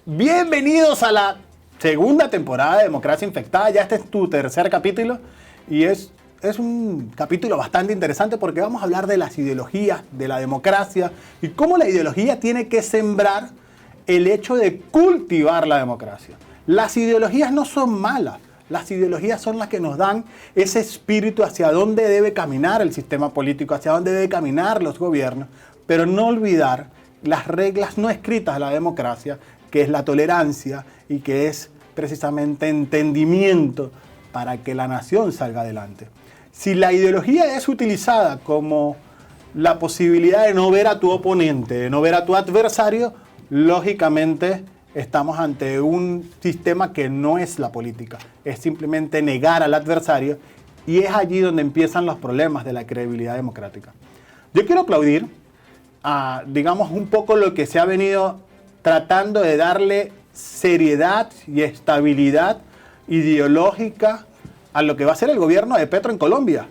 Bienvenidos a la segunda temporada de Democracia Infectada. Ya este es tu tercer capítulo y es un capítulo bastante interesante porque vamos a hablar de las ideologías, de la democracia y cómo la ideología tiene que sembrar el hecho de cultivar la democracia. Las ideologías no son malas, las ideologías son las que nos dan ese espíritu hacia dónde debe caminar el sistema político, hacia dónde debe caminar los gobiernos, pero no olvidar las reglas no escritas de la democracia, que es la tolerancia y que es precisamente entendimiento para que la nación salga adelante. Si la ideología es utilizada como la posibilidad de no ver a tu oponente, de no ver a tu adversario, lógicamente estamos ante un sistema que no es la política, es simplemente negar al adversario y es allí donde empiezan los problemas de la credibilidad democrática. Yo quiero aplaudir a, digamos, un poco lo que se ha venido tratando de darle seriedad y estabilidad ideológica a lo que va a ser el gobierno de Petro en Colombia.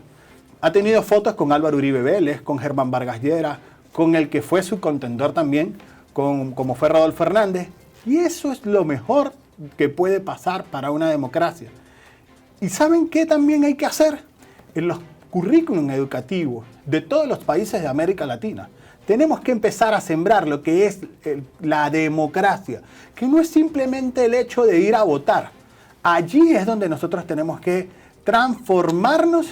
Ha tenido fotos con Álvaro Uribe Vélez, con Germán Vargas Lleras, con el que fue su contendor también, como fue Rodolfo Hernández. Y eso es lo mejor que puede pasar para una democracia. ¿Y saben qué también hay que hacer? En los currículum educativos de todos los países de América Latina. Tenemos que empezar a sembrar lo que es la democracia, que no es simplemente el hecho de ir a votar. Allí es donde nosotros tenemos que transformarnos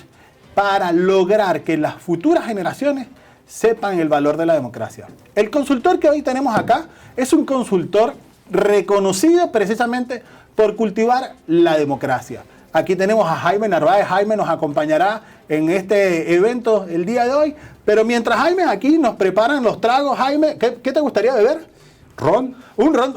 para lograr que las futuras generaciones sepan el valor de la democracia. El consultor que hoy tenemos acá es un consultor reconocido precisamente por cultivar la democracia. Aquí tenemos a Jaime Narváez. Jaime nos acompañará en este evento el día de hoy. Pero mientras Jaime aquí nos preparan los tragos, Jaime, ¿qué te gustaría beber? ¿Ron? Un ron.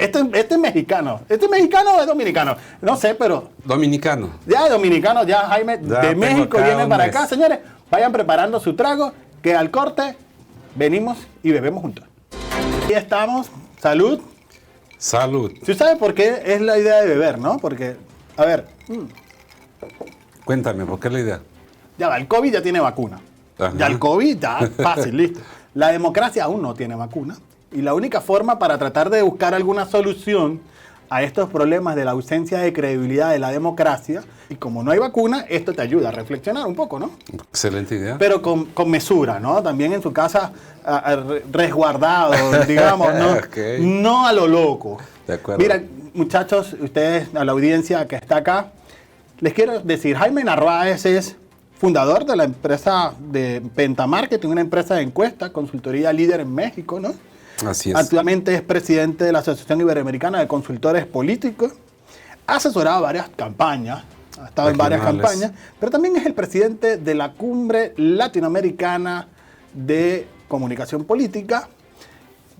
Este es mexicano. ¿Este es mexicano o es dominicano? No sé, pero... Dominicano. Ya, dominicano, ya Jaime ya de México viene para acá. Señores, vayan preparando su trago, que al corte venimos y bebemos juntos. Aquí estamos. Salud. Salud. ¿Tú sabes por qué es la idea de beber, no? Porque, a ver... Cuéntame, ¿por qué la idea? Ya va, el COVID ya tiene vacuna. Ajá. Ya el COVID, ya fácil, listo. La democracia aún no tiene vacuna. Y la única forma para tratar de buscar alguna solución a estos problemas de la ausencia de credibilidad de la democracia, y como no hay vacuna, esto te ayuda a reflexionar un poco, ¿no? Excelente idea. Pero con mesura, ¿no? También en su casa resguardado, digamos, ¿no? Okay. No a lo loco. De acuerdo. Mira, muchachos, ustedes, a la audiencia que está acá, les quiero decir, Jaime Narváez es fundador de la empresa de Pentamarketing, una empresa de encuesta, consultoría líder en México, ¿no? Así es. Actualmente es presidente de la Asociación Iberoamericana de Consultores Políticos. Ha asesorado varias campañas, ha estado en varias campañas, pero también es el presidente de la Cumbre Latinoamericana de Comunicación Política,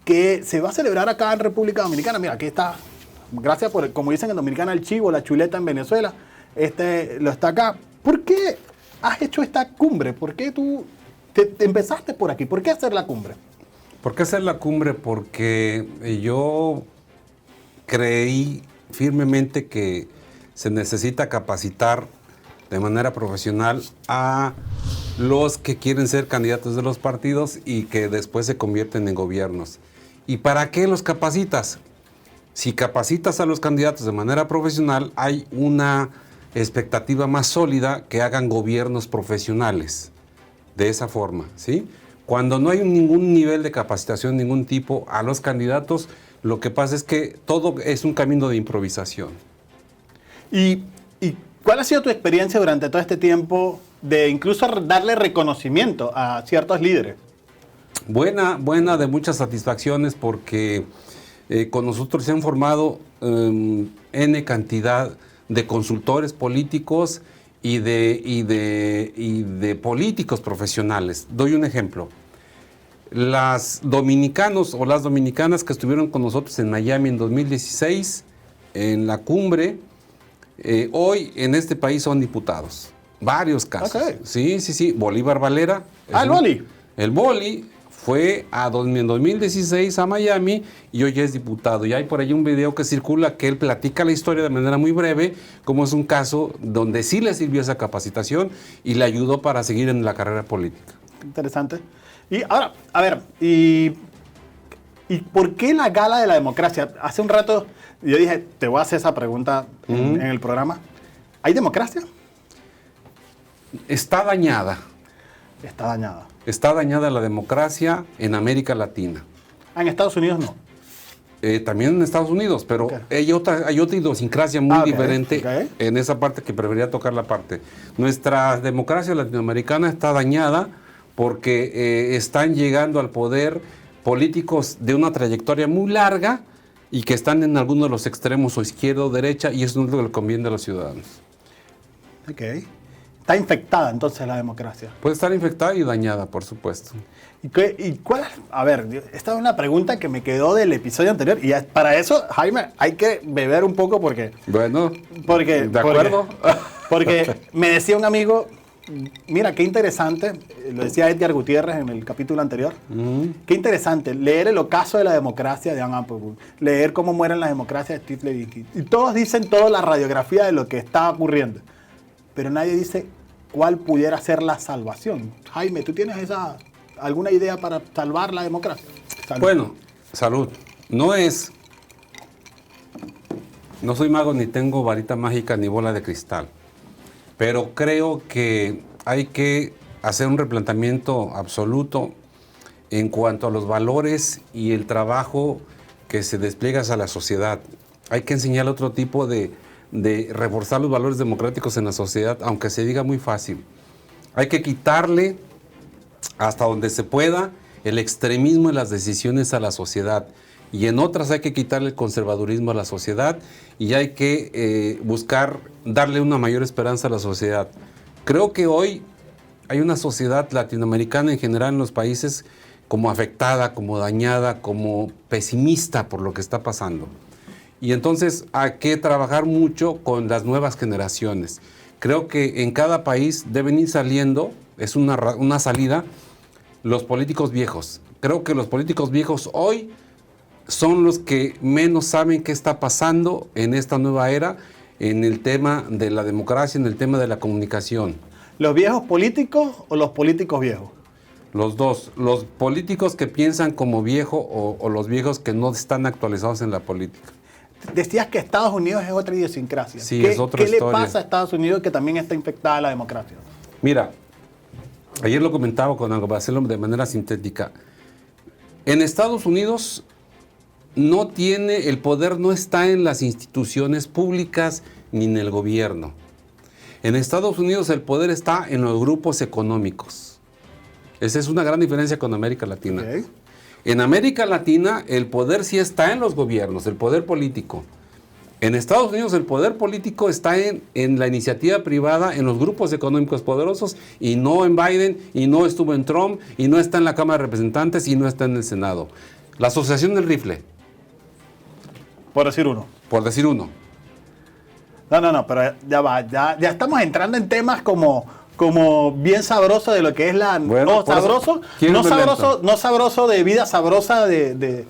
que se va a celebrar acá en República Dominicana. Mira, aquí está. Gracias por, como dicen en Dominicana, el chivo, la chuleta en Venezuela. Lo está acá. ¿Por qué has hecho esta cumbre? ¿Por qué tú te empezaste por aquí? ¿Por qué hacer la cumbre? ¿Por qué hacer la cumbre? Porque yo creí firmemente que se necesita capacitar de manera profesional a los que quieren ser candidatos de los partidos y que después se convierten en gobiernos. ¿Y para qué los capacitas? Si capacitas a los candidatos de manera profesional, hay una expectativa más sólida que hagan gobiernos profesionales. De esa forma, ¿sí? Cuando no hay ningún nivel de capacitación, ningún tipo, a los candidatos, lo que pasa es que todo es un camino de improvisación. ¿Y cuál ha sido tu experiencia durante todo este tiempo de incluso darle reconocimiento a ciertos líderes? Buena, de muchas satisfacciones porque con nosotros se han formado N cantidad de consultores políticos y de políticos profesionales. Doy un ejemplo. Las dominicanos o las dominicanas que estuvieron con nosotros en Miami en 2016, en la cumbre, hoy en este país son diputados. Varios casos. Okay. Sí. Bolívar Valera. El Boli. El Boli fue en 2016 a Miami y hoy ya es diputado. Y hay por ahí un video que circula que él platica la historia de manera muy breve, como es un caso donde sí le sirvió esa capacitación y le ayudó para seguir en la carrera política. Interesante. Y ahora, a ver, ¿y por qué la gala de la democracia? Hace un rato yo dije, te voy a hacer esa pregunta en el programa. ¿Hay democracia? Está dañada. Está dañada. Está dañada la democracia en América Latina. En Estados Unidos no. También en Estados Unidos, pero Okay. hay otra idiosincrasia muy Okay, diferente okay. en esa parte que preferiría tocar la parte. Nuestra democracia latinoamericana está dañada porque están llegando al poder políticos de una trayectoria muy larga y que están en alguno de los extremos o izquierda o derecha, y eso no es lo que le conviene a los ciudadanos. Ok. Está infectada entonces la democracia. Puede estar infectada y dañada, por supuesto. ¿Y cuál? A ver, esta es una pregunta que me quedó del episodio anterior. Y para eso, Jaime, hay que beber un poco porque... Bueno, Porque, ¿de acuerdo? Porque me decía un amigo, mira, qué interesante, lo decía Edgar Gutiérrez en el capítulo anterior, qué interesante leer el ocaso de la democracia de Anne Applebaum, leer cómo mueren las democracias de Steve Levitsky. Y todos dicen toda la radiografía de lo que está ocurriendo, pero nadie dice cuál pudiera ser la salvación. Jaime, ¿tú tienes alguna idea para salvar la democracia? Salud. Bueno, salud. No soy mago, ni tengo varita mágica, ni bola de cristal. Pero creo que hay que hacer un replanteamiento absoluto en cuanto a los valores y el trabajo que se despliega a la sociedad. Hay que enseñar otro tipo de reforzar los valores democráticos en la sociedad, aunque se diga muy fácil. Hay que quitarle, hasta donde se pueda, el extremismo en las decisiones a la sociedad. Y en otras hay que quitarle el conservadurismo a la sociedad y hay que buscar darle una mayor esperanza a la sociedad. Creo que hoy hay una sociedad latinoamericana en general en los países como afectada, como dañada, como pesimista por lo que está pasando. Y entonces hay que trabajar mucho con las nuevas generaciones. Creo que en cada país deben ir saliendo, es una salida, los políticos viejos. Creo que los políticos viejos hoy son los que menos saben qué está pasando en esta nueva era, en el tema de la democracia, en el tema de la comunicación. ¿Los viejos políticos o los políticos viejos? Los dos, los políticos que piensan como viejo o los viejos que no están actualizados en la política. Decías que Estados Unidos es otra idiosincrasia. Sí, es otra historia. ¿Qué le pasa a Estados Unidos que también está infectada la democracia? Mira, ayer lo comentaba con algo, para hacerlo de manera sintética. En Estados Unidos el poder no está en las instituciones públicas ni en el gobierno. En Estados Unidos el poder está en los grupos económicos. Esa es una gran diferencia con América Latina. Okay. En América Latina el poder sí está en los gobiernos, el poder político. En Estados Unidos el poder político está en la iniciativa privada, en los grupos económicos poderosos, y no en Biden, y no estuvo en Trump, y no está en la Cámara de Representantes, y no está en el Senado. La Asociación del Rifle. Por decir uno. Por decir uno. No, pero ya va, ya estamos entrando en temas como bien sabroso de lo que es la... Bueno, no, sabroso, no sabroso de vida sabrosa de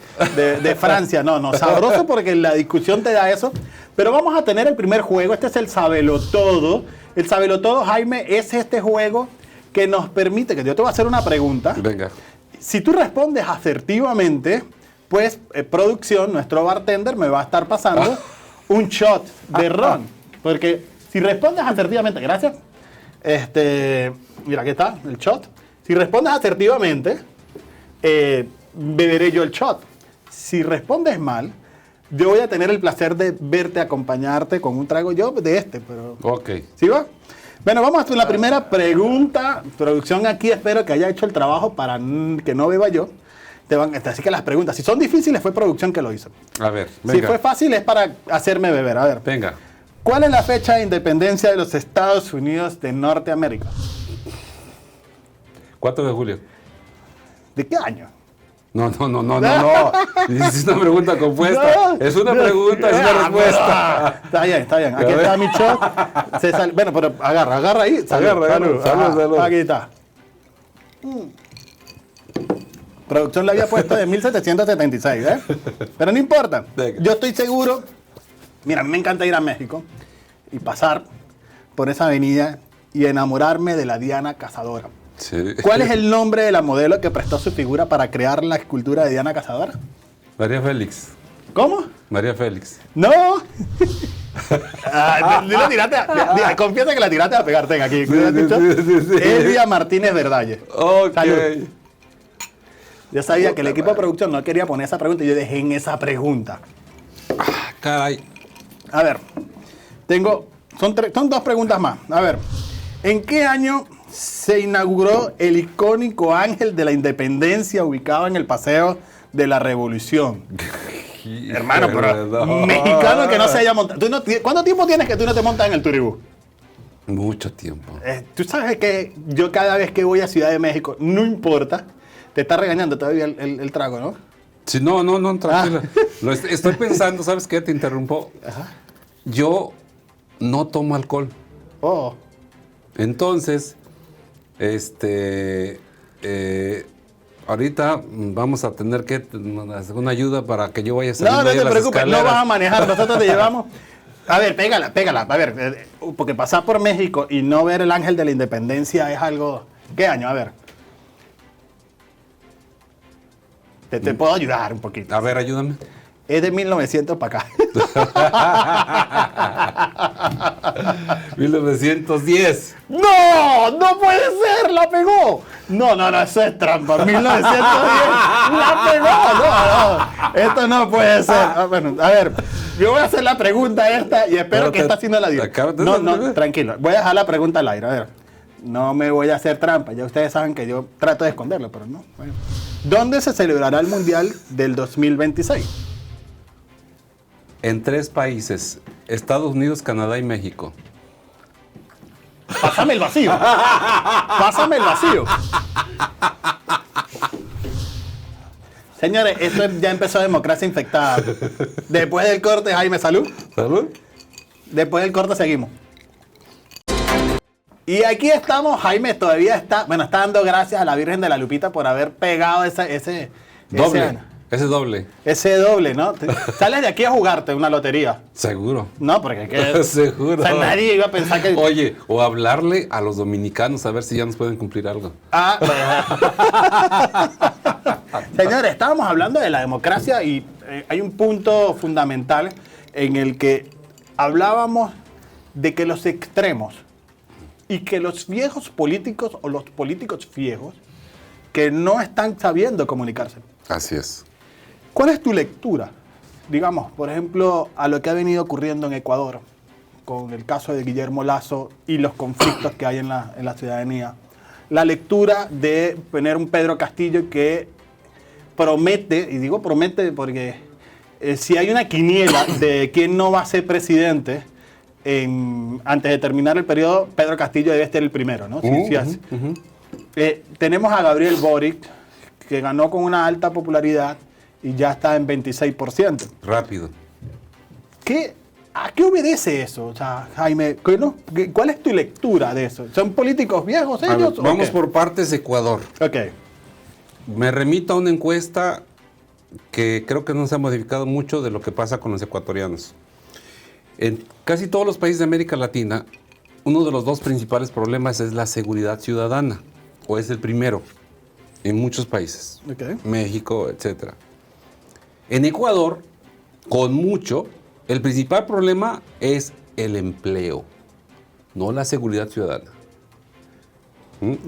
Francia, no, sabroso porque la discusión te da eso. Pero vamos a tener el primer juego, este es el Sabelotodo. El Sabelotodo, Jaime, es este juego que nos permite, que yo te voy a hacer una pregunta. Venga. Si tú respondes asertivamente, pues producción, nuestro bartender, me va a estar pasando un shot de ron. Porque si respondes asertivamente, gracias. Mira, aquí está el shot. Si respondes asertivamente, beberé yo el shot. Si respondes mal, yo voy a tener el placer de verte acompañarte con un trago yo de pero... Ok. ¿Sí va? Bueno, vamos a la primera pregunta. Producción aquí, espero que haya hecho el trabajo para que no beba yo. Así que las preguntas, si son difíciles, fue producción que lo hizo. A ver, venga. Si fue fácil, es para hacerme beber. A ver. Venga. ¿Cuál es la fecha de independencia de los Estados Unidos de Norteamérica? 4 de julio. ¿De qué año? No. Es una pregunta compuesta. Es una pregunta, es una respuesta. Está bien. Aquí está mi shot. Bueno, pero agarra ahí. Salud. Aquí está. Producción la había puesto de 1776, ¿eh? Pero no importa. Yo estoy seguro. Mira, a mí me encanta ir a México y pasar por esa avenida y enamorarme de la Diana Cazadora. Sí. ¿Cuál es el nombre de la modelo que prestó su figura para crear la escultura de Diana Cazadora? María Félix. ¿Cómo? María Félix. ¡No! La tiraste confiesa que la tiraste a pegar. Tenga aquí. Sí. Elvia Martínez Verdalle. Ok. Salud. Yo sabía que el equipo de producción no quería poner esa pregunta y yo dejé en esa pregunta. Caray. A ver, son dos preguntas más. A ver, ¿en qué año se inauguró el icónico Ángel de la Independencia ubicado en el Paseo de la Revolución? Hermano, pero No. mexicano que no se haya montado. ¿Cuánto tiempo tienes que tú no te montas en el turibú? Mucho tiempo. Tú sabes que yo cada vez que voy a Ciudad de México, no importa, te está regañando todavía el trago, ¿no? Sí, no, tranquila. Estoy pensando, ¿sabes qué? Te interrumpo. Ajá. Yo no tomo alcohol. Oh. Entonces, ahorita vamos a tener que hacer una ayuda para que yo vaya a salir. No te de las preocupes, no escaleras. vas a manejar, nosotros te llevamos. A ver, pégala. A ver, porque pasar por México y no ver el Ángel de la Independencia es algo... ¿Qué año? A ver. Te puedo ayudar un poquito. A ver, ayúdame. Es de 1900 para acá. 1910. ¡No! ¡No puede ser! ¡La pegó! No, eso es trampa. 1910. ¡La pegó! No. Esto no puede ser. Bueno, a ver. Yo voy a hacer la pregunta esta y espero que esta sí no la diga. No, tranquilo. Voy a dejar la pregunta al aire. A ver. No me voy a hacer trampa. Ya ustedes saben que yo trato de esconderlo, pero no. Bueno. ¿Dónde se celebrará el Mundial del 2026? En 3 países: Estados Unidos, Canadá y México. Pásame el vacío. Pásame el vacío. Señores, esto ya empezó democracia infectada. Después del corte, Jaime, salud. ¿Salud? Después del corte seguimos. Y aquí estamos, Jaime todavía está dando gracias a la Virgen de la Lupita por haber pegado ese doble, ¿no? Sales de aquí a jugarte una lotería. Seguro. No, porque Seguro. O sea, nadie iba a pensar que... Oye, o hablarle a los dominicanos a ver si ya nos pueden cumplir algo. Señores, estábamos hablando de la democracia y hay un punto fundamental en el que hablábamos de que los extremos y que los viejos políticos o los políticos viejos que no están sabiendo comunicarse. Así es. ¿Cuál es tu lectura? Digamos, por ejemplo, a lo que ha venido ocurriendo en Ecuador, con el caso de Guillermo Lasso y los conflictos que hay en la ciudadanía. La lectura de tener un Pedro Castillo que promete, y digo promete porque si hay una quiniela de quién no va a ser presidente antes de terminar el periodo, Pedro Castillo debe ser el primero, ¿no? Tenemos a Gabriel Boric, que ganó con una alta popularidad y ya está en 26%. Rápido. ¿A qué obedece eso? O sea, Jaime, ¿cuál es tu lectura de eso? ¿Son políticos viejos ellos? Ver, vamos por partes de Ecuador. Ok. Me remito a una encuesta que creo que no se ha modificado mucho de lo que pasa con los ecuatorianos. En casi todos los países de América Latina, uno de los 2 principales problemas es la seguridad ciudadana, o es el primero, en muchos países, México, etc. En Ecuador, con mucho, el principal problema es el empleo, no la seguridad ciudadana.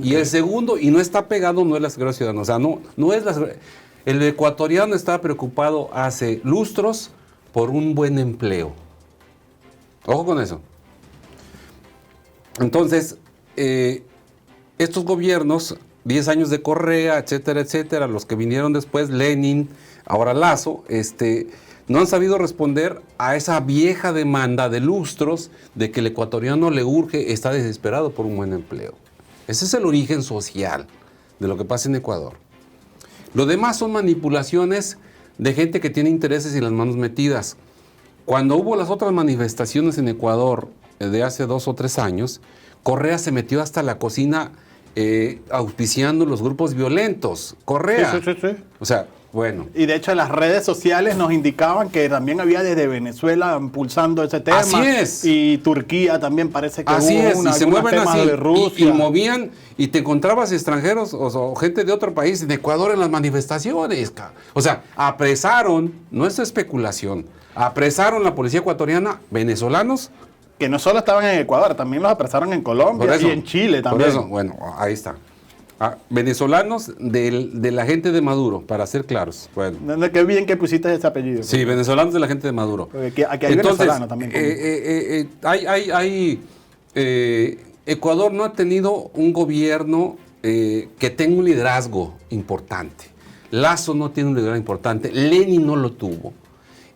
Y el segundo, y no está pegado, no es la seguridad ciudadana, o sea, no es la seguridad. El ecuatoriano está preocupado hace lustros por un buen empleo. Ojo con eso. Entonces, estos gobiernos, 10 años de Correa, etcétera, los que vinieron después, Lenin, ahora Lasso, no han sabido responder a esa vieja demanda de lustros de que el ecuatoriano le urge, está desesperado por un buen empleo. Ese es el origen social de lo que pasa en Ecuador. Lo demás son manipulaciones de gente que tiene intereses y las manos metidas. Cuando hubo las otras manifestaciones en Ecuador de hace 2 o 3 años, Correa se metió hasta la cocina auspiciando los grupos violentos. Correa. Sí. O sea, bueno. Y de hecho las redes sociales nos indicaban que también había desde Venezuela impulsando ese tema. Así es. Y Turquía también parece que Así hubo es, y se algunos mueven temas así, de Rusia. y movían, y te encontrabas extranjeros o gente de otro país, en Ecuador, en las manifestaciones. O sea, apresaron, no es especulación, apresaron la policía ecuatoriana, venezolanos. Que no solo estaban en Ecuador, también los apresaron en Colombia y en Chile también. Por eso, bueno, ahí está. Venezolanos de la gente de Maduro, para ser claros. Bueno. Qué bien que pusiste ese apellido. Sí, venezolanos de la gente de Maduro. Porque aquí hay venezolanos también. Ecuador no ha tenido un gobierno que tenga un liderazgo importante. Lazo no tiene un liderazgo importante. Lenin no lo tuvo.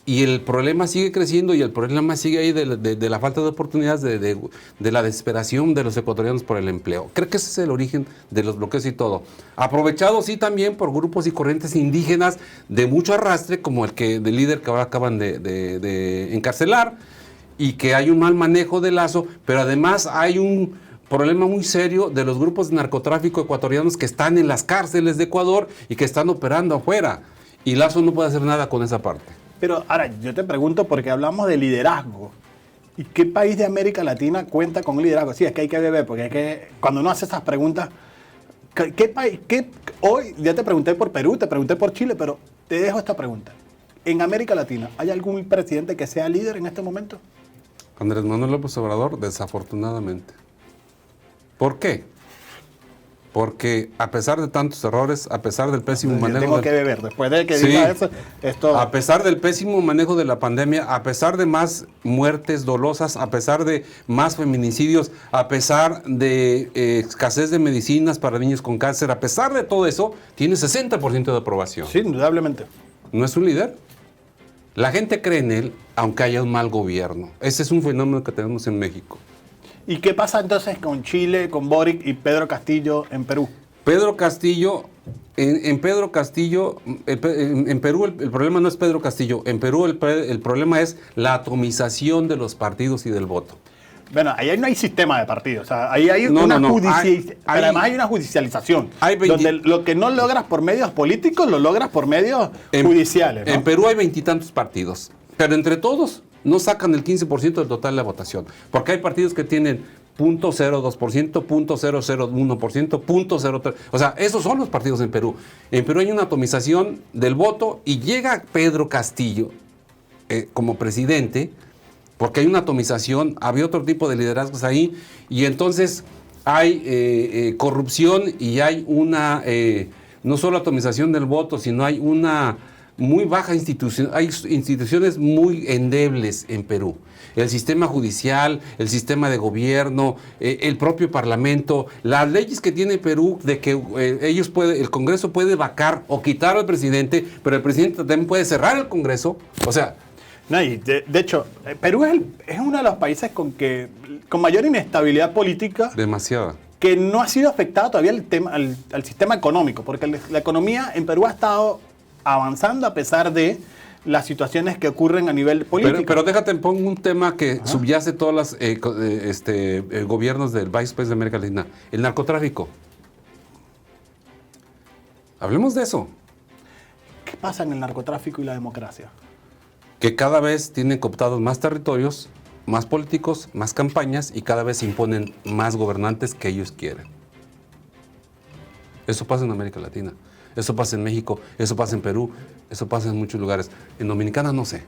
Y el problema sigue creciendo y el problema sigue ahí de la falta de oportunidades, de la desesperación de los ecuatorianos por el empleo. Creo que ese es el origen de los bloqueos y todo. Aprovechado sí también por grupos y corrientes indígenas de mucho arrastre, como del líder que ahora acaban de encarcelar, y que hay un mal manejo de Lazo, pero además hay un problema muy serio de los grupos de narcotráfico ecuatorianos que están en las cárceles de Ecuador y que están operando afuera. Y Lazo no puede hacer nada con esa parte. Pero ahora, yo te pregunto porque hablamos de liderazgo. ¿Y qué país de América Latina cuenta con un liderazgo? Sí, es que hay que beber, porque es que cuando uno hace esas preguntas, ¿qué país? Hoy ya te pregunté por Perú, te pregunté por Chile, pero te dejo esta pregunta. ¿En América Latina hay algún presidente que sea líder en este momento? Andrés Manuel López Obrador, desafortunadamente. ¿Por qué? Porque a pesar de tantos errores, a pesar del pésimo manejo... Tengo que beber, después de que diga eso, esto... A pesar del pésimo manejo de la pandemia, a pesar de más muertes dolosas, a pesar de más feminicidios, a pesar de escasez de medicinas para niños con cáncer, a pesar de todo eso, tiene 60% de aprobación. Sí, indudablemente. ¿No es un líder? La gente cree en él, aunque haya un mal gobierno. Ese es un fenómeno que tenemos en México. ¿Y qué pasa entonces con Chile, con Boric y Pedro Castillo en Perú? Pedro Castillo, en Pedro Castillo, en Perú el problema no es Pedro Castillo, en Perú el problema es la atomización de los partidos y del voto. Bueno, ahí no hay sistema de partidos, o sea, ahí hay pero además hay una judicialización, donde lo que no logras por medios políticos, lo logras por medios judiciales, ¿no? En Perú hay 20 y tantos partidos, pero entre todos no sacan el 15% del total de la votación, porque hay partidos que tienen 0.02%, 0.001%, 0.03%. O sea, esos son los partidos en Perú. En Perú hay una atomización del voto y llega Pedro Castillo como presidente, porque hay una atomización, había otro tipo de liderazgos ahí, y entonces hay corrupción y hay una, no solo atomización del voto, sino hay una muy baja institución, hay instituciones muy endebles en Perú. El sistema judicial, el sistema de gobierno, el propio parlamento, las leyes que tiene Perú de que el Congreso puede vacar o quitar al presidente, pero el presidente también puede cerrar el Congreso. O sea, no, y de hecho, Perú es uno de los países con mayor inestabilidad política. Demasiada. Que no ha sido afectado todavía al sistema económico, porque la economía en Perú ha estado avanzando a pesar de las situaciones que ocurren a nivel político. Pero déjate, pongo un tema que subyace todos los gobiernos del país de América Latina. El narcotráfico. Hablemos de eso. ¿Qué pasa en el narcotráfico y la democracia? Que cada vez tienen cooptados más territorios, más políticos, más campañas y cada vez se imponen más gobernantes que ellos quieren. Eso pasa en América Latina. Eso pasa en México, eso pasa en Perú, eso pasa en muchos lugares. En Dominicana no sé.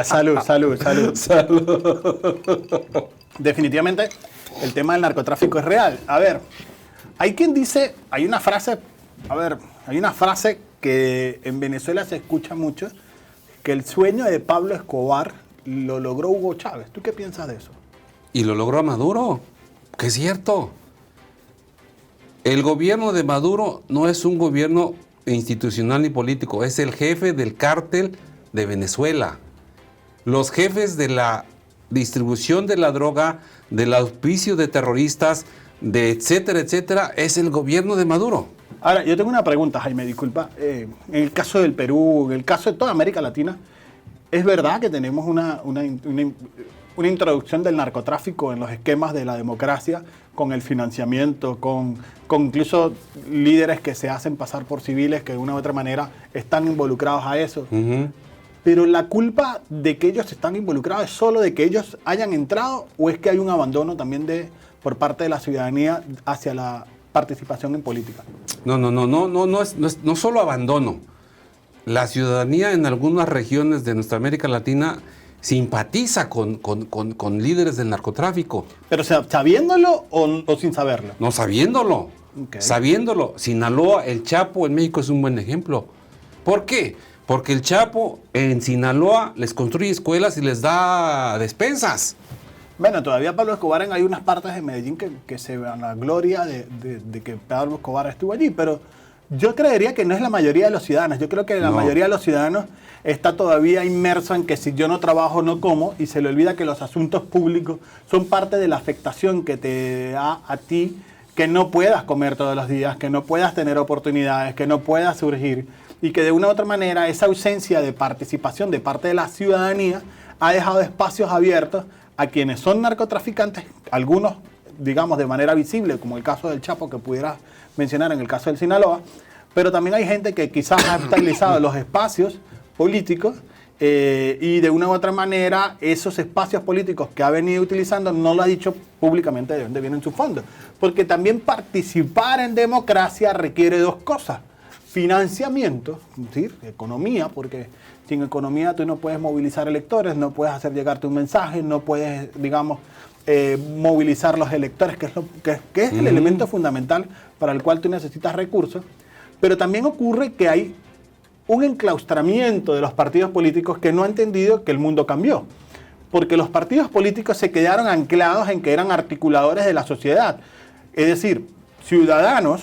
Salud. Definitivamente el tema del narcotráfico es real. A ver, hay quien dice, hay una frase que en Venezuela se escucha mucho, que el sueño de Pablo Escobar lo logró Hugo Chávez. ¿Tú qué piensas de eso? Y lo logró Maduro, que es cierto. El gobierno de Maduro no es un gobierno institucional ni político, es el jefe del cártel de Venezuela. Los jefes de la distribución de la droga, del auspicio de terroristas, de etcétera, etcétera, es el gobierno de Maduro. Ahora, yo tengo una pregunta, Jaime, disculpa. En el caso del Perú, en el caso de toda América Latina, ¿es verdad que tenemos una introducción del narcotráfico en los esquemas de la democracia, con el financiamiento, con incluso líderes que se hacen pasar por civiles que de una u otra manera están involucrados a eso. Pero la culpa de que ellos están involucrados es solo de que ellos hayan entrado, o es que hay un abandono también por parte de la ciudadanía hacia la participación en política. No solo abandono. La ciudadanía en algunas regiones de nuestra América Latina simpatiza con líderes del narcotráfico. ¿Pero sabiéndolo o sin saberlo? No, sabiéndolo. Okay. Sabiéndolo. Sinaloa, el Chapo en México es un buen ejemplo. ¿Por qué? Porque el Chapo en Sinaloa les construye escuelas y les da despensas. Bueno, todavía Pablo Escobar hay unas partes de Medellín que se van a la gloria de que Pablo Escobar estuvo allí, pero yo creería que no es la mayoría de los ciudadanos. Yo creo que la mayoría de los ciudadanos está todavía inmerso en que si yo no trabajo no como, y se le olvida que los asuntos públicos son parte de la afectación que te da a ti, que no puedas comer todos los días, que no puedas tener oportunidades, que no puedas surgir, y que de una u otra manera esa ausencia de participación de parte de la ciudadanía ha dejado espacios abiertos a quienes son narcotraficantes, algunos, digamos, de manera visible, como el caso del Chapo que pudiera mencionar en el caso del Sinaloa, pero también hay gente que quizás ha utilizado los espacios políticos y de una u otra manera esos espacios políticos que ha venido utilizando no lo ha dicho públicamente de dónde vienen sus fondos. Porque también participar en democracia requiere dos cosas: financiamiento, ¿sí? Economía, porque sin economía tú no puedes movilizar electores, no puedes hacer llegarte un mensaje, no puedes, digamos, movilizar los electores, que es el elemento fundamental para el cual tú necesitas recursos. Pero también ocurre que hay un enclaustramiento de los partidos políticos que no ha entendido que el mundo cambió. Porque los partidos políticos se quedaron anclados en que eran articuladores de la sociedad. Es decir, ciudadanos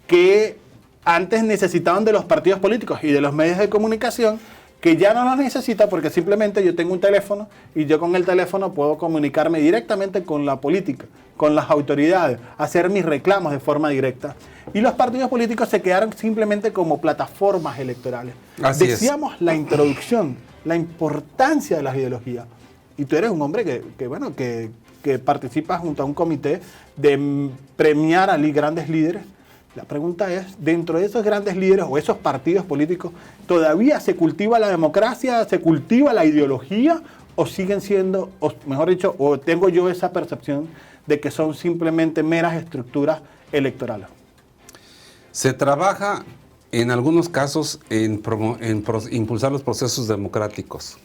que antes necesitaban de los partidos políticos y de los medios de comunicación, que ya no los necesita porque simplemente yo tengo un teléfono y yo con el teléfono puedo comunicarme directamente con la política, con las autoridades, hacer mis reclamos de forma directa. Y los partidos políticos se quedaron simplemente como plataformas electorales. Decíamos la introducción, la importancia de las ideologías. Y tú eres un hombre que participa junto a un comité de premiar a grandes líderes. La pregunta es, dentro de esos grandes líderes o esos partidos políticos, ¿todavía se cultiva la democracia, se cultiva la ideología, o siguen siendo, o mejor dicho, o tengo yo esa percepción de que son simplemente meras estructuras electorales? Se trabaja en algunos casos en impulsar los procesos democráticos,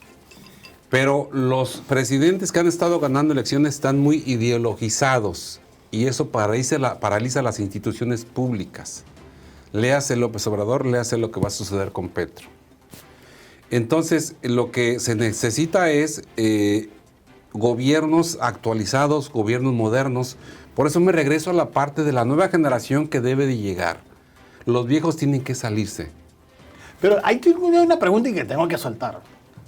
pero los presidentes que han estado ganando elecciones están muy ideologizados. Y eso paraliza las instituciones públicas. Léase López Obrador, léase lo que va a suceder con Petro. Entonces, lo que se necesita es gobiernos actualizados, gobiernos modernos. Por eso me regreso a la parte de la nueva generación que debe de llegar. Los viejos tienen que salirse. Pero hay una pregunta que tengo que soltar.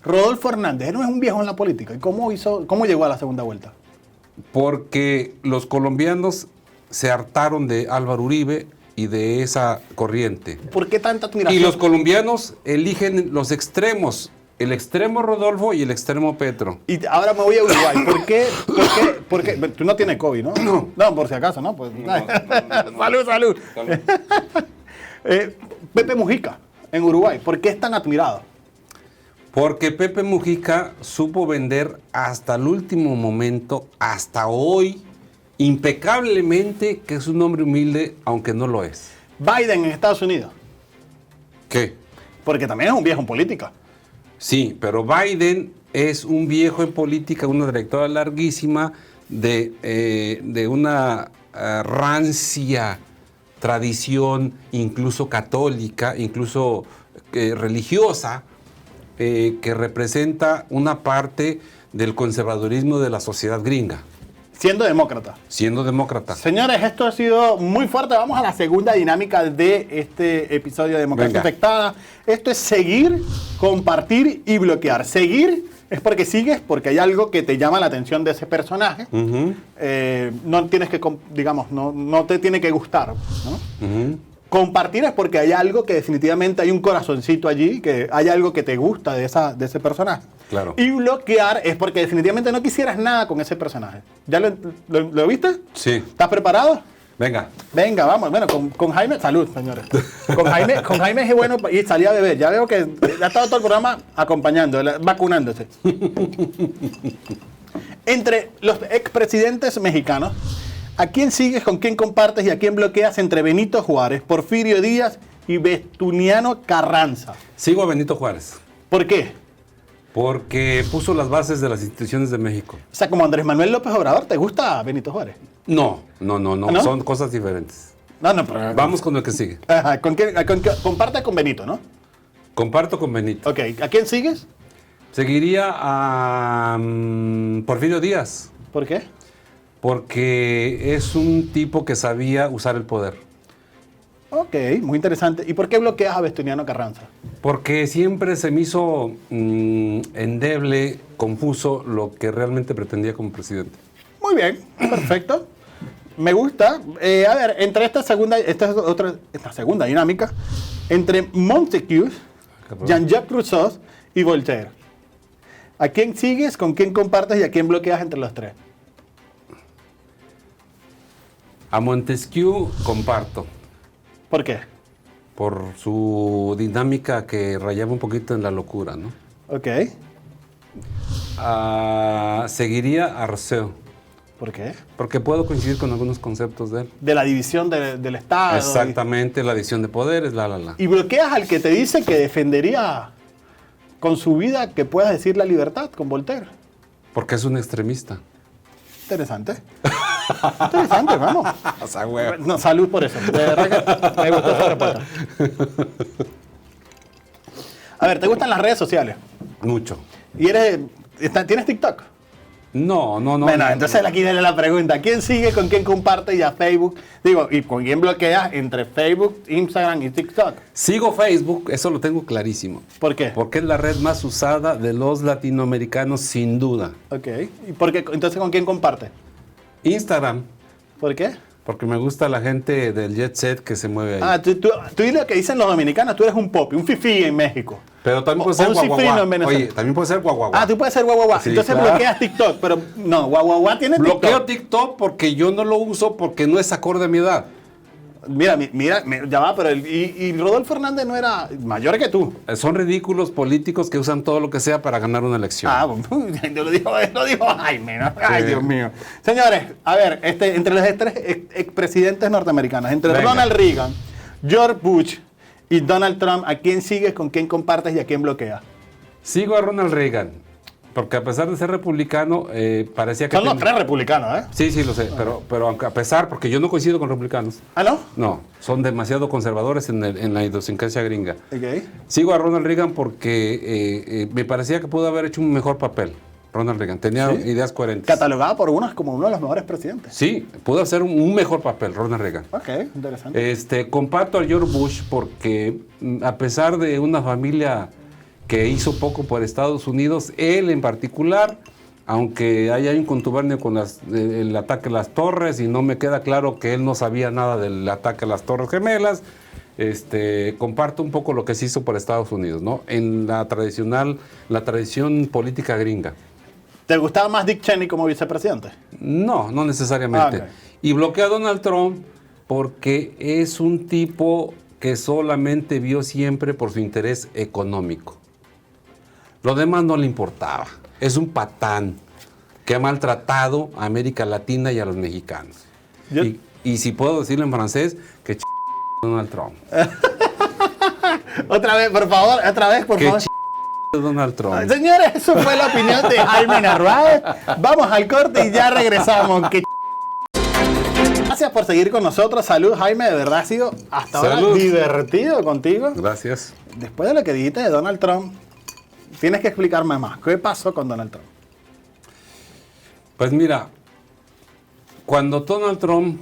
Rodolfo Hernández no es un viejo en la política. ¿Y cómo llegó a la segunda vuelta? Porque los colombianos se hartaron de Álvaro Uribe y de esa corriente. ¿Por qué tanta admiración? Y los colombianos eligen los extremos, el extremo Rodolfo y el extremo Petro. Y ahora me voy a Uruguay. ¿Por qué? Tú no tienes COVID, ¿no? No, por si acaso, ¿no? Pues, no. Salud. Pepe Mujica, en Uruguay, ¿por qué es tan admirado? Porque Pepe Mujica supo vender hasta el último momento, hasta hoy, impecablemente, que es un hombre humilde, aunque no lo es. Biden en Estados Unidos. ¿Qué? Porque también es un viejo en política. Sí, pero Biden es un viejo en política, una trayectoria larguísima de una rancia tradición, incluso católica, incluso religiosa, que representa una parte del conservadurismo de la sociedad gringa. Siendo demócrata. Siendo demócrata. Señores, esto ha sido muy fuerte. Vamos a la segunda dinámica de este episodio de Democracia Afectada. Esto es seguir, compartir y bloquear. Seguir es porque sigues, porque hay algo que te llama la atención de ese personaje. No tienes que, digamos, no te tiene que gustar, ¿no? Compartir es porque hay algo que definitivamente hay un corazoncito allí, que hay algo que te gusta de ese personaje. Claro. Y bloquear es porque definitivamente no quisieras nada con ese personaje. ¿Ya lo viste? Sí. ¿Estás preparado? Venga. Venga, vamos. Bueno, con Jaime, salud, señores. Con Jaime es bueno y salí a beber. Ya veo que ha estado todo el programa acompañando, vacunándose. Entre los expresidentes mexicanos, ¿a quién sigues, con quién compartes y a quién bloqueas entre Benito Juárez, Porfirio Díaz y Venustiano Carranza? Sigo a Benito Juárez, ¿Por qué? porque puso las bases de las instituciones de México. O sea, como Andrés Manuel López Obrador, ¿te gusta Benito Juárez? No, ¿No? son cosas diferentes. No, pero... Vamos con el que sigue. Ajá, comparte con Benito, ¿no? Comparto con Benito. Ok, ¿a quién sigues? Seguiría a Porfirio Díaz, ¿Por qué? porque es un tipo que sabía usar el poder. Ok, muy interesante. ¿Y por qué bloqueas a Venustiano Carranza? Porque siempre se me hizo endeble, confuso lo que realmente pretendía como presidente. Muy bien, perfecto. Me gusta. A ver, entre esta segunda dinámica, entre Montesquieu, Jean-Jacques Rousseau y Voltaire. ¿A quién sigues, con quién compartes y a quién bloqueas entre los tres? A Montesquieu comparto, ¿Por qué? por su dinámica que rayaba un poquito en la locura, ¿no? Ok. Seguiría a Rousseau, ¿Por qué? porque puedo coincidir con algunos conceptos de él. De la división del Estado. Exactamente, la división de poderes, la. Y bloqueas al que te dice que defendería con su vida que puedas decir la libertad, con Voltaire. Porque es un extremista. Interesante. Interesante, vamos. O sea, güey. No, salud por eso. De verdad que me gustó esa respuesta. A ver, ¿te gustan las redes sociales? Mucho. ¿Y tienes TikTok? No. Bueno, entonces aquí viene la pregunta. ¿Quién sigue, con quién comparte y a Facebook? Digo, ¿y con quién bloqueas entre Facebook, Instagram y TikTok? Sigo Facebook, eso lo tengo clarísimo. ¿Por qué? Porque es la red más usada de los latinoamericanos, sin duda. Ok. ¿Y por qué? Entonces, ¿con quién comparte? Instagram, ¿Por qué? porque me gusta la gente del jet set que se mueve ahí. Ah, tú y lo que dicen los dominicanos, tú eres un popi, un fifí en México. Pero también puede O ser un cifrino en guaguaguá. Venezuela. Oye, también puede ser guaguaguá. Ah, tú puedes ser guaguaguá. Sí, Entonces claro. bloqueas TikTok, pero no, guaguaguá tiene TikTok. Bloqueo TikTok porque yo no lo uso porque no es acorde a mi edad. Mira, ya va, pero y Rodolfo Hernández no era mayor que tú. Son ridículos políticos que usan todo lo que sea para ganar una elección. Ah, lo dijo Jaime, ¿no? Ay, Dios mío. Señores, a ver, entre los tres expresidentes norteamericanos, entre Venga. Ronald Reagan, George Bush y Donald Trump, ¿a quién sigues, con quién compartes y a quién bloqueas? Sigo a Ronald Reagan, porque a pesar de ser republicano, parecía que... Son los tres republicanos, ¿eh? Sí, lo sé, pero aunque a pesar, porque yo no coincido con republicanos. ¿Ah, no? No, son demasiado conservadores en la idiosincrasia gringa. Ok. Sigo a Ronald Reagan porque me parecía que pudo haber hecho un mejor papel. Ronald Reagan tenía ¿Sí? ideas coherentes. Catalogado por unos como uno de los mejores presidentes. Sí, pudo hacer un mejor papel, Ronald Reagan. Ok, interesante. Comparto a George Bush porque a pesar de una familia que hizo poco por Estados Unidos, él en particular, aunque haya un contubernio con el ataque a las torres y no me queda claro que él no sabía nada del ataque a las Torres Gemelas, comparto un poco lo que se hizo por Estados Unidos, ¿no? En la tradición política gringa. ¿Te gustaba más Dick Cheney como vicepresidente? No necesariamente. Ah, ok. Y bloquea a Donald Trump porque es un tipo que solamente vio siempre por su interés económico. Lo demás no le importaba. Es un patán que ha maltratado a América Latina y a los mexicanos. Y si puedo decirlo en francés, que Donald Trump. Otra vez, por favor, Donald Trump. Señores, eso fue la opinión de Jaime Narváez. Vamos al corte y ya regresamos. Gracias por seguir con nosotros. Salud, Jaime. De verdad ha sido hasta ahora divertido contigo. Gracias. Después de lo que dijiste de Donald Trump, tienes que explicarme más. ¿Qué pasó con Donald Trump? Pues mira, cuando Donald Trump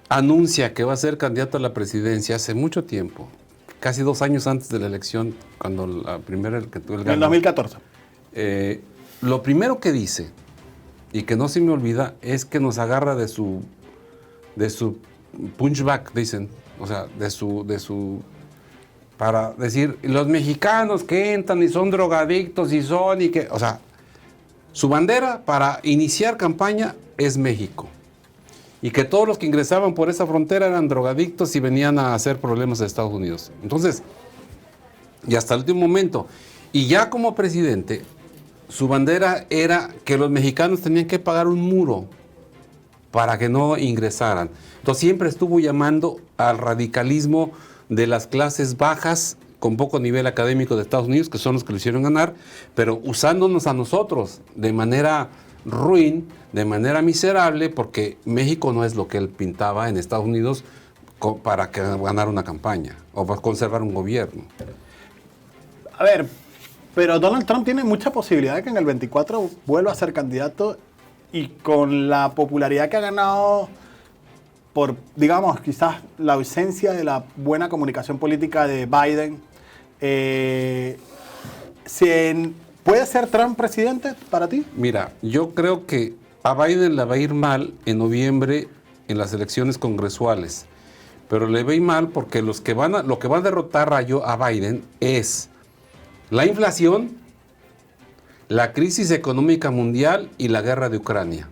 anuncia que va a ser candidato a la presidencia hace mucho tiempo, casi 2 años antes de la elección, cuando la primera que tuvo el En el 2014. Lo primero que dice, y que no se me olvida, es que nos agarra de su punchback, dicen, o sea, para decir, los mexicanos que entran y son drogadictos y que, o sea, su bandera para iniciar campaña es México. Y que todos los que ingresaban por esa frontera eran drogadictos y venían a hacer problemas a Estados Unidos. Entonces, y hasta el último momento, y ya como presidente, su bandera era que los mexicanos tenían que pagar un muro para que no ingresaran. Entonces siempre estuvo llamando al radicalismo de las clases bajas con poco nivel académico de Estados Unidos, que son los que lo hicieron ganar, pero usándonos a nosotros de manera ruin, de manera miserable, porque México no es lo que él pintaba en Estados Unidos para ganar una campaña o para conservar un gobierno. A ver, pero Donald Trump tiene mucha posibilidad de que en el 24 vuelva a ser candidato, y con la popularidad que ha ganado por, digamos, quizás la ausencia de la buena comunicación política de Biden, ¿puede ser Trump presidente para ti? Mira, yo creo que a Biden le va a ir mal en noviembre en las elecciones congresuales, pero le va a ir mal porque lo que va a derrotar a Biden es la inflación, la crisis económica mundial y la guerra de Ucrania.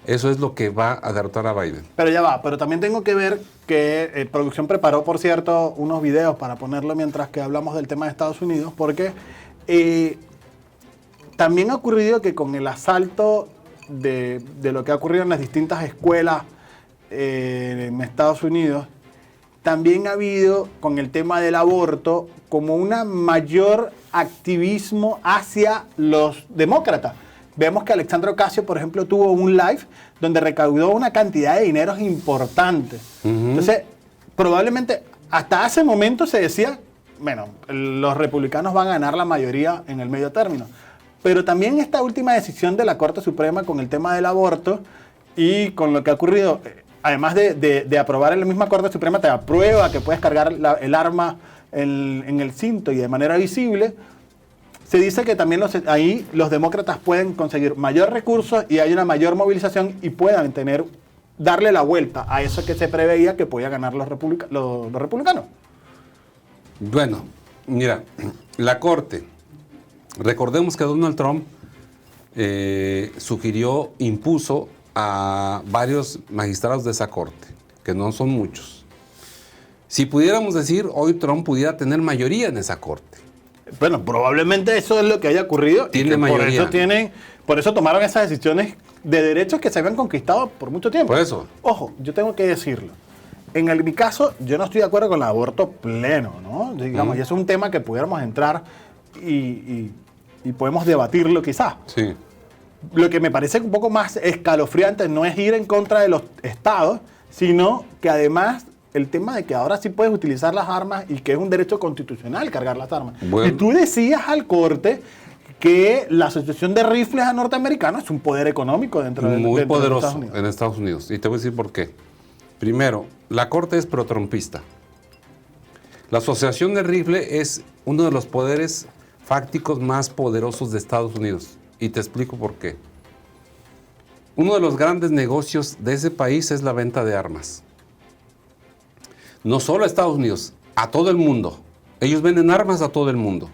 Eso es lo que va a derrotar a Biden. Pero ya va, pero también tengo que ver que producción preparó, por cierto, unos videos para ponerlo mientras que hablamos del tema de Estados Unidos, porque también ha ocurrido que con el asalto de lo que ha ocurrido en las distintas escuelas en Estados Unidos, también ha habido con el tema del aborto como un mayor activismo hacia los demócratas. Vemos que Alexandra Ocasio, por ejemplo, tuvo un live donde recaudó una cantidad de dinero importante. Entonces, probablemente hasta ese momento se decía, bueno, los republicanos van a ganar la mayoría en el medio término. Pero también esta última decisión de la Corte Suprema con el tema del aborto y con lo que ha ocurrido, además de aprobar en la misma Corte Suprema, te aprueba que puedes cargar el arma en el cinto y de manera visible. Se dice que también ahí los demócratas pueden conseguir mayor recursos y hay una mayor movilización y puedan darle la vuelta a eso que se preveía que podía ganar los republicanos. Bueno, mira, la Corte, recordemos que Donald Trump impuso a varios magistrados de esa Corte, que no son muchos. Si pudiéramos decir, hoy Trump pudiera tener mayoría en esa Corte. Bueno, probablemente eso es lo que haya ocurrido. Tiene mayoría. Por eso tomaron esas decisiones de derechos que se habían conquistado por mucho tiempo. Por eso. Ojo, yo tengo que decirlo. En mi caso, yo no estoy de acuerdo con el aborto pleno, ¿no? Digamos, y eso es un tema que pudiéramos entrar y podemos debatirlo quizás. Sí. Lo que me parece un poco más escalofriante no es ir en contra de los estados, sino que además el tema de que ahora sí puedes utilizar las armas y que es un derecho constitucional cargar las armas. Bueno. Y tú decías al corte que la Asociación de Rifles Norteamericanos es un poder económico dentro de muy poderoso Estados Unidos. en Estados Unidos. Y te voy a decir por qué. Primero, la Corte es pro-trumpista. La Asociación de Rifle es uno de los poderes fácticos más poderosos de Estados Unidos. Y te explico por qué. Uno de los grandes negocios de ese país es la venta de armas. No solo a Estados Unidos, a todo el mundo. Ellos venden armas a todo el mundo.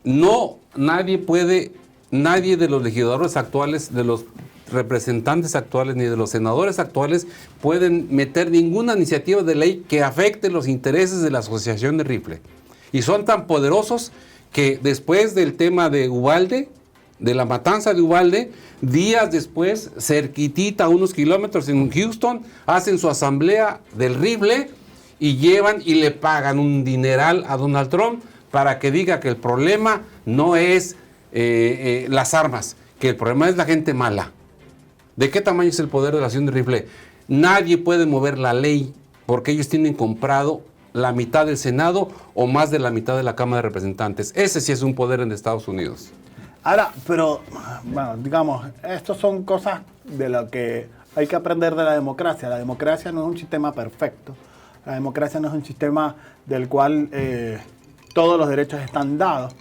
Nadie de los legisladores actuales, de los representantes actuales, ni de los senadores actuales pueden meter ninguna iniciativa de ley que afecte los intereses de la Asociación de Rifle. Y son tan poderosos que después del tema de Uvalde, de la matanza de Uvalde, días después, cerquitita, a unos kilómetros en Houston, hacen su asamblea del rifle y llevan y le pagan un dineral a Donald Trump para que diga que el problema no es las armas, que el problema es la gente mala. ¿De qué tamaño es el poder de la Asociación de Rifle? Nadie puede mover la ley porque ellos tienen comprado la mitad del Senado o más de la mitad de la Cámara de Representantes. Ese sí es un poder en Estados Unidos. Ahora, pero, bueno, digamos, estas son cosas de lo que hay que aprender de la democracia. La democracia no es un sistema perfecto. La democracia no es un sistema del cual todos los derechos están dados.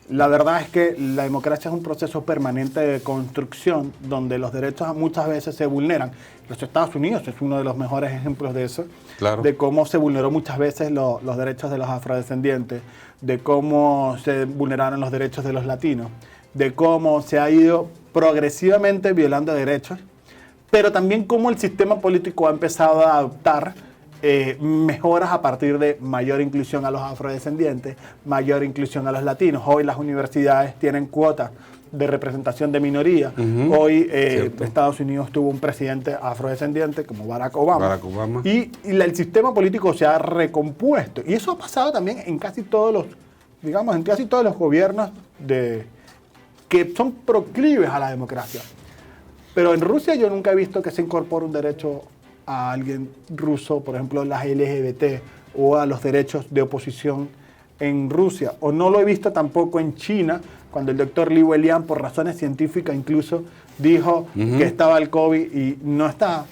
La verdad es que la democracia es un proceso permanente de construcción donde los derechos muchas veces se vulneran. Los Estados Unidos es uno de los mejores ejemplos de eso, Claro. de cómo se vulneró muchas veces los derechos de los afrodescendientes, de cómo se vulneraron los derechos de los latinos, de cómo se ha ido progresivamente violando derechos, pero también cómo el sistema político ha empezado a adoptar mejoras a partir de mayor inclusión a los afrodescendientes, mayor inclusión a los latinos. Hoy las universidades tienen cuotas de representación de minoría. Hoy Estados Unidos tuvo un presidente afrodescendiente como Barack Obama. Y el sistema político se ha recompuesto. Y eso ha pasado también en casi todos los, digamos, en casi todos los gobiernos que son proclives a la democracia. Pero en Rusia yo nunca he visto que se incorpore un derecho a alguien ruso, por ejemplo, las LGBT o a los derechos de oposición en Rusia. O no lo he visto tampoco en China, cuando el doctor Li Wenliang, por razones científicas incluso, dijo que estaba el COVID y no está.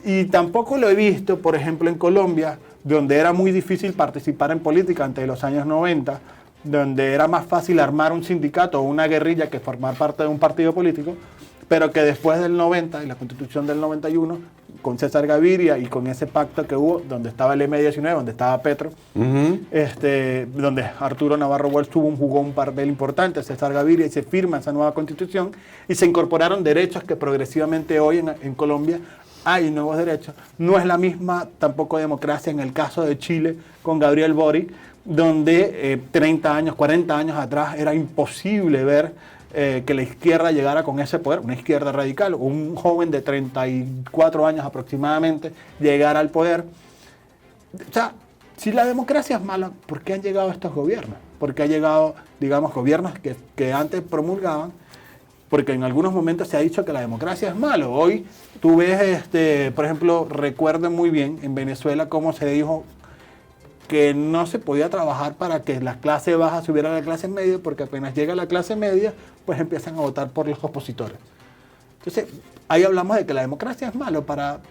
Y tampoco lo he visto, por ejemplo, en Colombia, donde era muy difícil participar en política antes de los años 90, donde era más fácil armar un sindicato o una guerrilla que formar parte de un partido político, pero que después del 90 y la Constitución del 91, con César Gaviria y con ese pacto que hubo, donde estaba el M-19, donde estaba Petro, donde Arturo Navarro Wells jugó un papel importante, César Gaviria, y se firma esa nueva Constitución, y se incorporaron derechos que progresivamente hoy en Colombia hay nuevos derechos. No es la misma tampoco democracia en el caso de Chile con Gabriel Boric, donde 30 años, 40 años atrás era imposible ver que la izquierda llegara con ese poder, una izquierda radical, un joven de 34 años aproximadamente llegara al poder. O sea, si la democracia es mala, ¿por qué han llegado estos gobiernos? ¿Por qué han llegado, digamos, gobiernos que antes promulgaban? Porque en algunos momentos se ha dicho que la democracia es mala. Hoy tú ves, por ejemplo, recuerdo muy bien en Venezuela cómo se dijo que no se podía trabajar para que la clase baja subiera a la clase media, porque apenas llega la clase media, pues empiezan a votar por los opositores. Entonces, ahí hablamos de que la democracia es malo para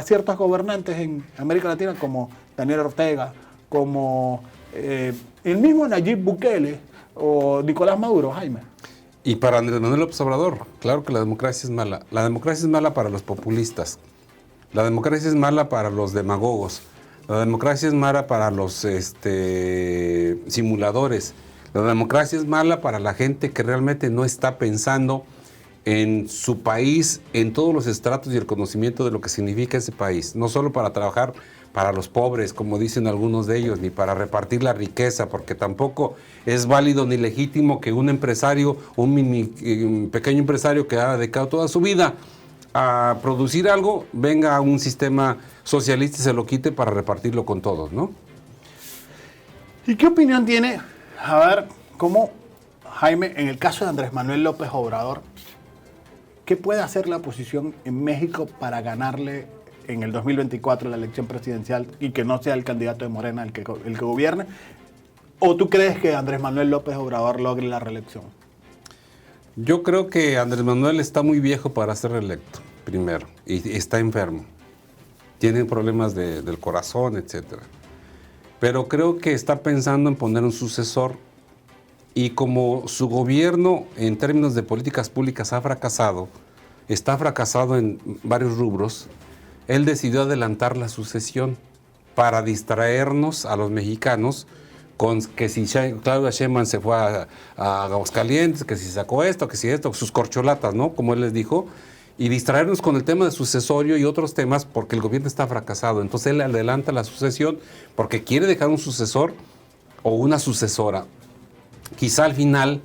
ciertos gobernantes en América Latina, como Daniel Ortega, como el mismo Nayib Bukele o Nicolás Maduro, Jaime. Y para Andrés Manuel López Obrador, claro que la democracia es mala. La democracia es mala para los populistas. La democracia es mala para los demagogos. La democracia es mala para los simuladores. La democracia es mala para la gente que realmente no está pensando en su país, en todos los estratos y el conocimiento de lo que significa ese país. No solo para trabajar para los pobres, como dicen algunos de ellos, ni para repartir la riqueza, porque tampoco es válido ni legítimo que un empresario, un pequeño empresario que ha dedicado toda su vida a producir algo, venga a un sistema socialista y se lo quite para repartirlo con todos, ¿no? ¿Y qué opinión tiene, a ver, cómo, Jaime, en el caso de Andrés Manuel López Obrador, qué puede hacer la oposición en México para ganarle en el 2024 la elección presidencial y que no sea el candidato de Morena el que gobierne? ¿O tú crees que Andrés Manuel López Obrador logre la reelección? Yo creo que Andrés Manuel está muy viejo para ser reelecto, primero, y está enfermo. Tiene problemas del corazón, etc. Pero creo que está pensando en poner un sucesor, y como su gobierno en términos de políticas públicas está fracasado en varios rubros, él decidió adelantar la sucesión para distraernos a los mexicanos con que si Claudia Sheinbaum se fue a Aguascalientes, que si sacó esto, que si esto, sus corcholatas, ¿no? Como él les dijo, y distraernos con el tema de sucesorio y otros temas porque el gobierno está fracasado. Entonces él adelanta la sucesión porque quiere dejar un sucesor o una sucesora. Quizá al final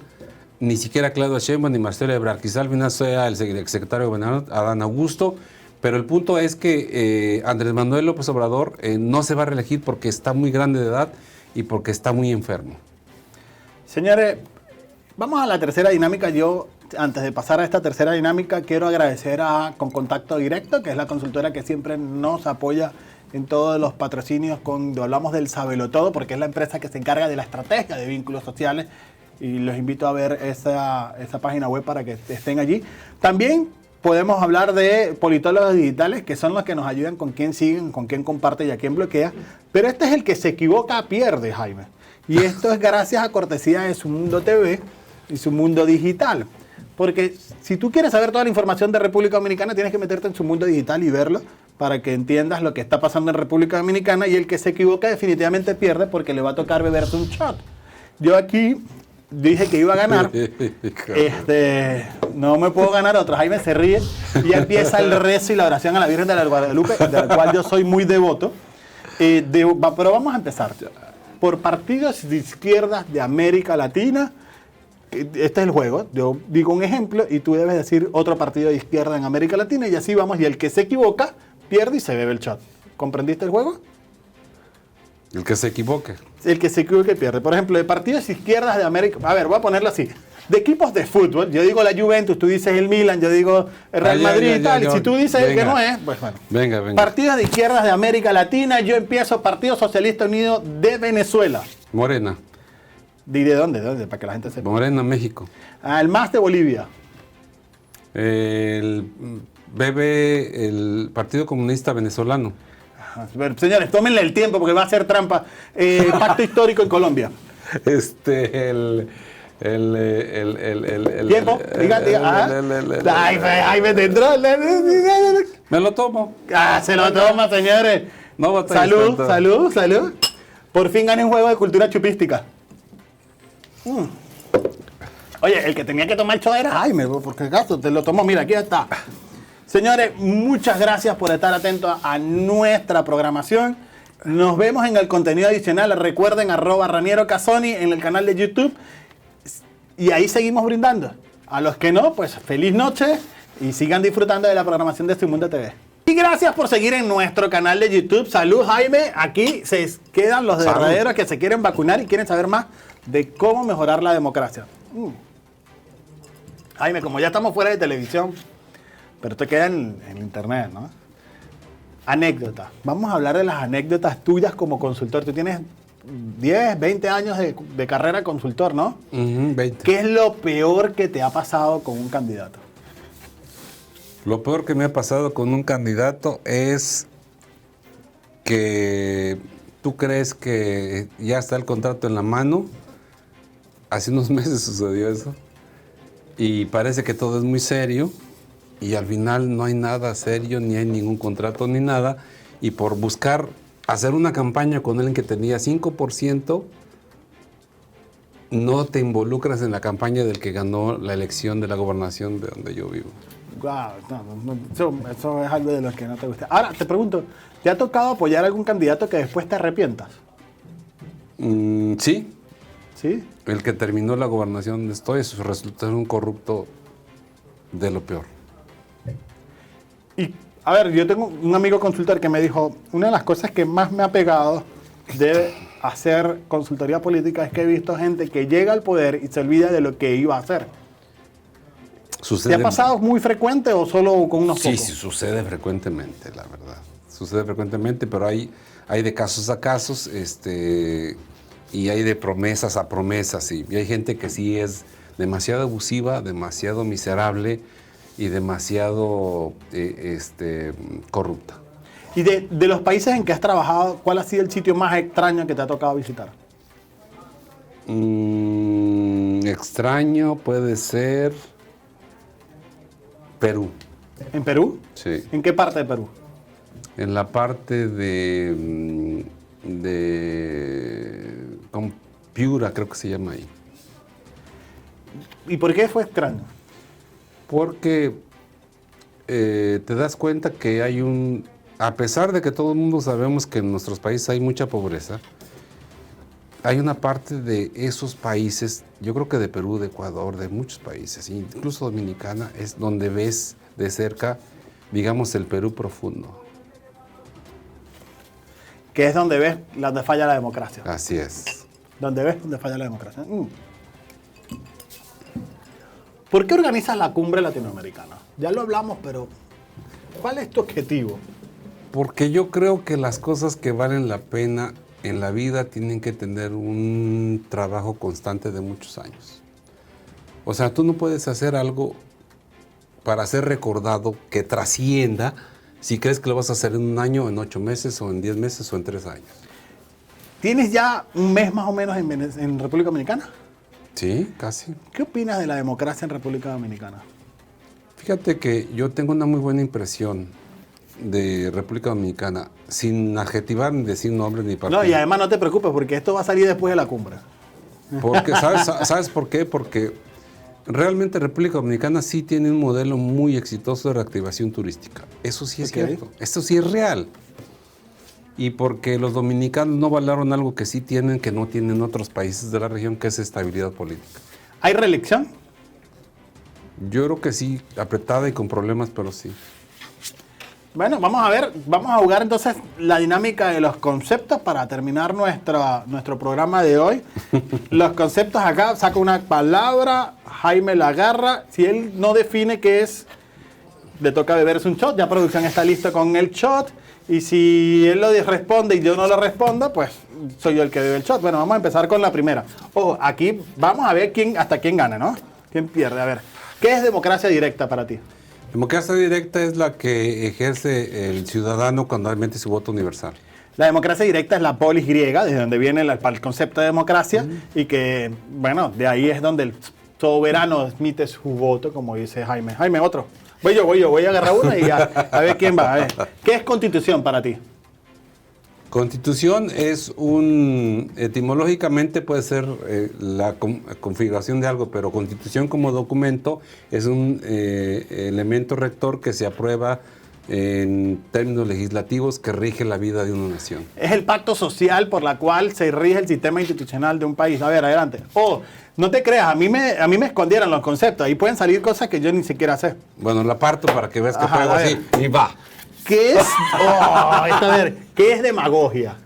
ni siquiera Claudia Sheinbaum ni Marcelo Ebrard, quizá al final sea el secretario de Gobierno, Adán Augusto, pero el punto es que Andrés Manuel López Obrador no se va a reelegir porque está muy grande de edad y porque está muy enfermo. Señores, vamos a la tercera dinámica. Yo, antes de pasar a esta tercera dinámica, quiero agradecer a Con Contacto Directo, que es la consultora que siempre nos apoya en todos los patrocinios cuando hablamos del Sabelotodo, porque es la empresa que se encarga de la estrategia de vínculos sociales, y los invito a ver esa página web para que estén allí. También podemos hablar de politólogos digitales, que son los que nos ayudan con quién siguen, con quién comparte y a quién bloquea. Pero este es el que se equivoca, pierde, Jaime. Y esto es gracias a cortesía de Su Mundo TV y Su Mundo Digital. Porque si tú quieres saber toda la información de República Dominicana, tienes que meterte en Su Mundo Digital y verlo para que entiendas lo que está pasando en República Dominicana, y el que se equivoca definitivamente pierde porque le va a tocar beberse un shot. Yo aquí dije que iba a ganar. No me puedo ganar otro. Jaime se ríe y empieza el rezo y la oración a la Virgen de la Guadalupe, del cual yo soy muy devoto. Pero vamos a empezar. Por partidos de izquierdas de América Latina, este es el juego. Yo digo un ejemplo y tú debes decir otro partido de izquierda en América Latina, y así vamos. Y el que se equivoca pierde y se bebe el shot. ¿Comprendiste el juego? El que se equivoque. El que se equivoque pierde. Por ejemplo, de partidos de izquierdas de América. A ver, voy a ponerlo así. De equipos de fútbol, yo digo la Juventus, tú dices el Milan, yo digo el Real Madrid y tal. Y si tú dices el que no es, pues bueno. Venga. Partidos de izquierdas de América Latina, yo empiezo Partido Socialista Unido de Venezuela. Morena. ¿Y de dónde? ¿De dónde? Para que la gente sepa. Morena, México. El MAS de Bolivia. El el Partido Comunista Venezolano. Señores, tómenle el tiempo porque va a ser trampa. Pacto Histórico en Colombia. ¿Tiempo? Ay, me entró. Me lo tomo. Se lo toma, señores. No, salud. Por fin gané un juego de cultura chupística. Oye, el que tenía que tomar el show era Jaime, porque acaso te lo tomó. Mira, aquí está. Señores, muchas gracias por estar atentos a nuestra programación. Nos vemos en el contenido adicional. Recuerden @RanieroCasoni en el canal de YouTube. Y ahí seguimos brindando. A los que no, pues feliz noche y sigan disfrutando de la programación de Su Mundo TV. Y gracias por seguir en nuestro canal de YouTube. Salud, Jaime. Aquí se quedan los verdaderos que se quieren vacunar y quieren saber más de cómo mejorar la democracia. Jaime, como ya estamos fuera de televisión, pero te queda en internet, ¿no? Anécdotas. Vamos a hablar de las anécdotas tuyas como consultor. Tú tienes 10, 20 años de carrera consultor, ¿no? 20. ¿Qué es lo peor que te ha pasado con un candidato? Lo peor que me ha pasado con un candidato es que tú crees que ya está el contrato en la mano. Hace unos meses sucedió eso. Y parece que todo es muy serio. Y al final no hay nada serio, ni hay ningún contrato, ni nada. Y por buscar hacer una campaña con alguien que tenía 5%, no te involucras en la campaña del que ganó la elección de la gobernación de donde yo vivo. Wow, eso es algo de lo que no te gusta. Ahora, te pregunto, ¿te ha tocado apoyar a algún candidato que después te arrepientas? Sí. ¿Sí? El que terminó la gobernación donde estoy resultó ser un corrupto de lo peor. Y, a ver, yo tengo un amigo consultor que me dijo, una de las cosas que más me ha pegado de hacer consultoría política es que he visto gente que llega al poder y se olvida de lo que iba a hacer. ¿Te ha pasado muy frecuente o solo con unos pocos? Sí, sucede frecuentemente, la verdad. Sucede frecuentemente, pero hay de casos a casos, y hay de promesas a promesas, y hay gente que sí es demasiado abusiva, demasiado miserable y demasiado corrupta. Y de los países en que has trabajado, ¿cuál ha sido el sitio más extraño que te ha tocado visitar? Extraño puede ser Perú. ¿En Perú? Sí. ¿En qué parte de Perú? En la parte de Piura, creo que se llama ahí. ¿Y por qué fue extraño? Porque te das cuenta que hay a pesar de que todo el mundo sabemos que en nuestros países hay mucha pobreza, hay una parte de esos países, yo creo que de Perú, de Ecuador, de muchos países, incluso Dominicana, es donde ves de cerca, digamos, el Perú profundo. Que es donde ves donde falla la democracia. Así es. Donde ves donde falla la democracia. ¿Por qué organizas la cumbre latinoamericana? Ya lo hablamos, pero ¿cuál es tu objetivo? Porque yo creo que las cosas que valen la pena en la vida tienen que tener un trabajo constante de muchos años. O sea, tú no puedes hacer algo para ser recordado que trascienda si crees que lo vas a hacer en un año, en 8 meses, o en 10 meses, o en 3 años. ¿Tienes ya un mes más o menos en República Dominicana? Sí, casi. ¿Qué opinas de la democracia en República Dominicana? Fíjate que yo tengo una muy buena impresión de República Dominicana, sin adjetivar ni decir nombres ni partidos. No, y además no te preocupes porque esto va a salir después de la cumbre. Porque, ¿sabes por qué? Porque realmente República Dominicana sí tiene un modelo muy exitoso de reactivación turística. Eso sí es cierto. Esto sí es real. Y porque los dominicanos no valoraron algo que sí tienen, que no tienen otros países de la región, que es estabilidad política. ¿Hay reelección? Yo creo que sí, apretada y con problemas, pero sí. Bueno, vamos a ver, vamos a jugar entonces la dinámica de los conceptos para terminar nuestro programa de hoy. Los conceptos acá, saca una palabra, Jaime la agarra, si él no define qué es, le toca beberse un shot, ya producción está lista con el shot, y si él lo responde y yo no lo respondo, pues soy yo el que bebe el shot. Bueno, vamos a empezar con la primera. Ojo, aquí vamos a ver hasta quién gana, ¿no? ¿Quién pierde? A ver, ¿qué es democracia directa para ti? Democracia directa es la que ejerce el ciudadano cuando emite su voto universal. La democracia directa es la polis griega, desde donde viene el concepto de democracia, y que, bueno, de ahí es donde el soberano emite su voto, como dice Jaime. Jaime, otro. Voy yo, voy a agarrar una y a ver quién va. A ver, ¿qué es constitución para ti? Constitución es etimológicamente puede ser la configuración de algo, pero constitución como documento es un elemento rector que se aprueba en términos legislativos que rige la vida de una nación. Es el pacto social por la cual se rige el sistema institucional de un país. A ver, adelante. Oh, no te creas, a mí me escondieron los conceptos. Ahí pueden salir cosas que yo ni siquiera sé. Bueno, la parto para que veas que pego así y va. ¿Qué es? A ver, ¿qué es demagogia?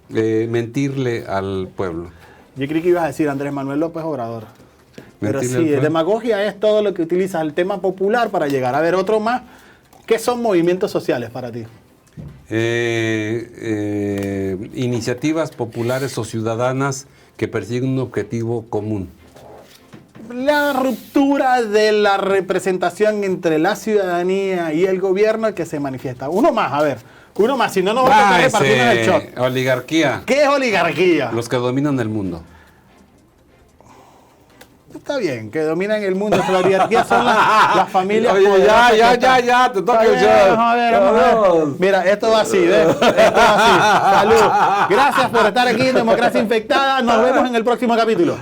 Mentirle al pueblo. Yo creí que ibas a decir Andrés Manuel López Obrador. Pero Mentirle sí, al demagogia es todo lo que utiliza el tema popular para llegar. A ver, otro más. ¿Qué son movimientos sociales para ti? Iniciativas populares o ciudadanas que persiguen un objetivo común. La ruptura de la representación entre la ciudadanía y el gobierno que se manifiesta. Uno más, a ver. Uno más, si no, no voy a repartirnos el shot. Oligarquía. ¿Qué es oligarquía? Los que dominan el mundo. Está bien, que dominan el mundo. La oligarquía son las familias. Oye, ya, te toca el shot. Vamos a ver. Mira, esto va así, ¿ves? Esto va así. Salud. Gracias por estar aquí en Democracia Infectada. Nos vemos en el próximo capítulo.